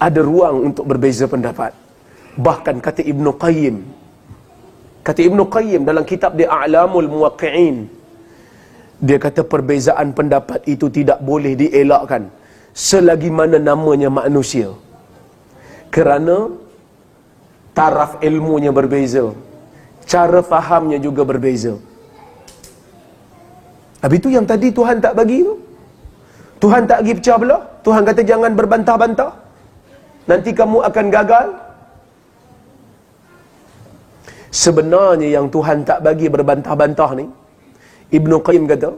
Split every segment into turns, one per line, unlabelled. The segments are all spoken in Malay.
ada ruang untuk berbeza pendapat. Bahkan kata Ibnu Qayyim dalam kitab dia A'lamul Muwaqqi'in, dia kata perbezaan pendapat itu tidak boleh dielakkan selagi mana namanya manusia, kerana taraf ilmunya berbeza, cara fahamnya juga berbeza. Habis itu yang tadi Tuhan tak bagi tu, Tuhan tak bagi pecah belah. Tuhan kata jangan berbantah-bantah, nanti kamu akan gagal. Sebenarnya yang Tuhan tak bagi berbantah-bantah ni, Ibnu Qayyim kata,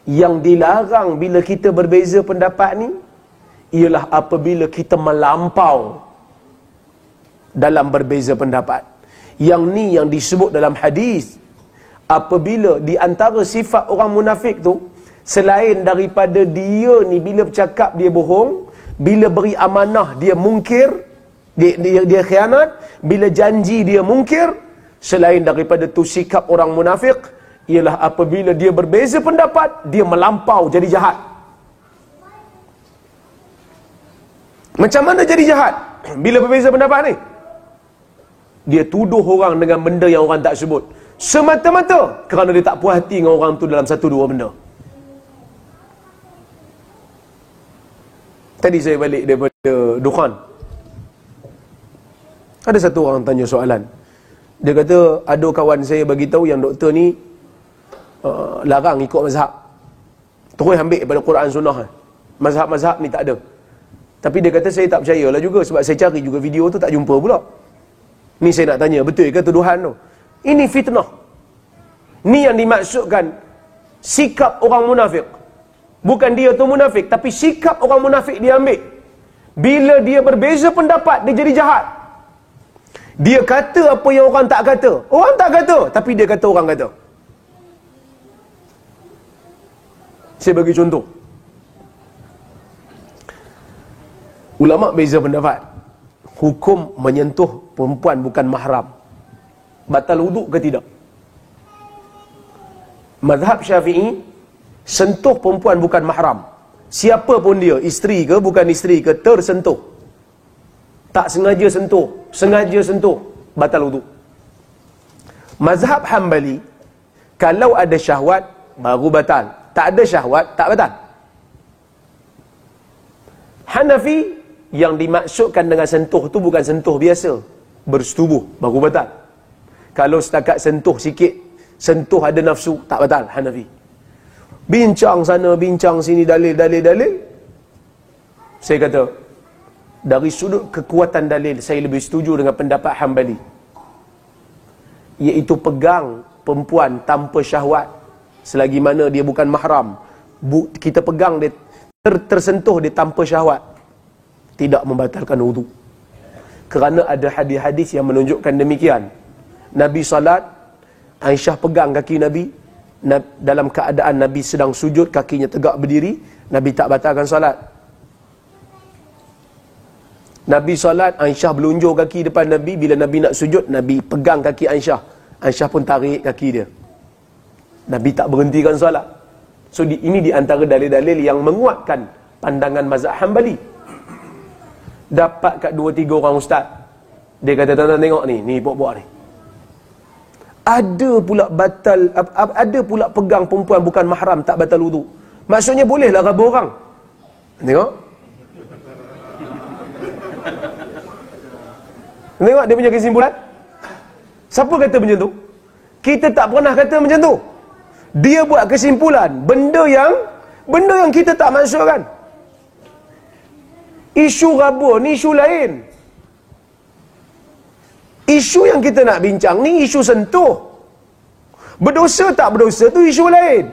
yang dilarang bila kita berbeza pendapat ni ialah apabila kita melampau dalam berbeza pendapat. Yang ni yang disebut dalam hadis, apabila di antara sifat orang munafik tu, selain daripada dia ni bila bercakap dia bohong, bila beri amanah dia mungkir, dia khianat, bila janji dia mungkir, selain daripada tu sikap orang munafik ialah apabila dia berbeza pendapat, dia melampau jadi jahat. Macam mana jadi jahat bila berbeza pendapat ni? Dia tuduh orang dengan benda yang orang tak sebut, semata-mata kerana dia tak puas hati dengan orang tu dalam satu dua benda. Tadi saya balik daripada Dukhan, ada satu orang tanya soalan. Dia kata ada kawan saya bagi tahu yang doktor ni larang ikut mazhab, terus ambil daripada Quran Sunnah. Mazhab-mazhab ni tak ada. Tapi dia kata saya tak percayalah juga, sebab saya cari juga video tu tak jumpa pula. Ni saya nak tanya, betul ke tuduhan tu? Ini fitnah. Ni yang dimaksudkan sikap orang munafik. Bukan dia tu munafik, tapi sikap orang munafik dia ambil. Bila dia berbeza pendapat, dia jadi jahat. Dia kata apa yang orang tak kata. Orang tak kata, tapi dia kata orang kata. Saya bagi contoh. Ulama beza pendapat. Hukum menyentuh perempuan bukan mahram batal wuduk ke tidak? Mazhab Syafi'i, sentuh perempuan bukan mahram, siapa pun dia, isteri ke bukan isteri ke, tersentuh, tak sengaja sentuh, sengaja sentuh, batal wuduk. Mazhab Hambali, kalau ada syahwat baru batal, tak ada syahwat tak batal. Hanafi, yang dimaksudkan dengan sentuh tu bukan sentuh biasa, bersetubuh baru batal. Kalau setakat sentuh sikit, sentuh ada nafsu, tak batal Hanafi. Bincang sana, bincang sini, dalil. Saya kata, dari sudut kekuatan dalil, saya lebih setuju dengan pendapat Hambali, iaitu pegang perempuan tanpa syahwat, selagi mana dia bukan mahram, kita pegang dia, tersentuh dia tanpa syahwat, tidak membatalkan wudu. Kerana ada hadis-hadis yang menunjukkan demikian. Nabi salat, Aisyah pegang kaki Nabi dalam keadaan Nabi sedang sujud, kakinya tegak berdiri, Nabi tak batalkan salat. Nabi salat, Aisyah belunjuk kaki depan Nabi, bila Nabi nak sujud, Nabi pegang kaki Aisyah, Aisyah pun tarik kaki dia, Nabi tak berhentikan salat. So ini di antara dalil-dalil yang menguatkan pandangan mazhab Hambali. Dapat kat 2-3 orang ustaz, dia kata tuan-tuan tengok ni puak-puak ni, ada pula batal, ada pula pegang perempuan bukan mahram tak batal wudu. Maksudnya bolehlah raba orang. Tengok dia punya kesimpulan. Siapa kata macam tu? Kita tak pernah kata macam tu. Dia buat kesimpulan benda yang kita tak maksudkan. Isu raba ni isu lain. Isu yang kita nak bincang ni isu sentuh. Berdosa tak berdosa tu isu lain.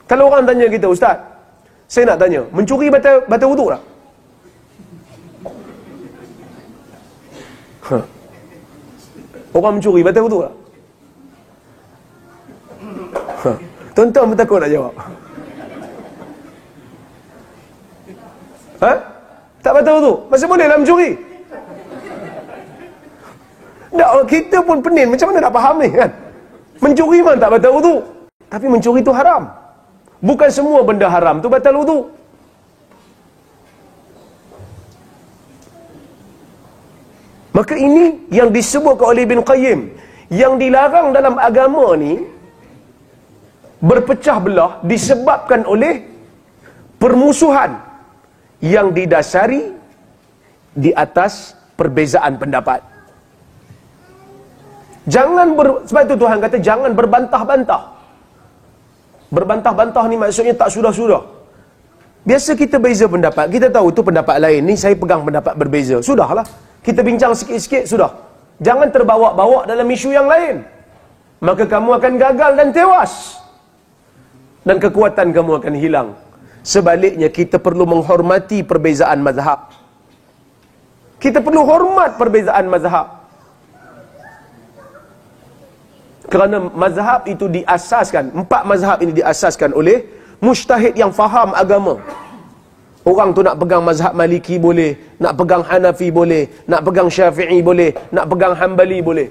Kalau orang tanya kita, ustaz, saya nak tanya, mencuri batal wuduk tak? Orang mencuri batal wuduk tak? Tuan-tuan pun takut nak jawab. Tak batal wuduk? Masih bolehlah mencuri. Tak, kita pun pening, macam mana nak faham ni kan? Mencuri memang tak batal wuduk, tapi mencuri tu haram. Bukan semua benda haram tu batal wuduk. Maka ini yang disebutkan oleh Ibn Qayyim, yang dilarang dalam agama ni berpecah belah disebabkan oleh permusuhan yang didasari di atas perbezaan pendapat. Sebab itu Tuhan kata jangan berbantah-bantah. Berbantah-bantah ni maksudnya tak sudah-sudah. Biasa kita beza pendapat, kita tahu tu pendapat lain ni, saya pegang pendapat berbeza. Sudahlah, kita bincang sikit-sikit sudah. Jangan terbawa-bawa dalam isu yang lain. Maka kamu akan gagal dan tewas. Dan kekuatan kamu akan hilang. Sebaliknya kita perlu menghormati perbezaan mazhab. Kita perlu hormat perbezaan mazhab. Kerana mazhab itu diasaskan, 4 mazhab ini diasaskan oleh mujtahid yang faham agama. Orang tu nak pegang mazhab Maliki boleh, nak pegang Hanafi boleh, nak pegang Syafi'i boleh, nak pegang Hanbali boleh.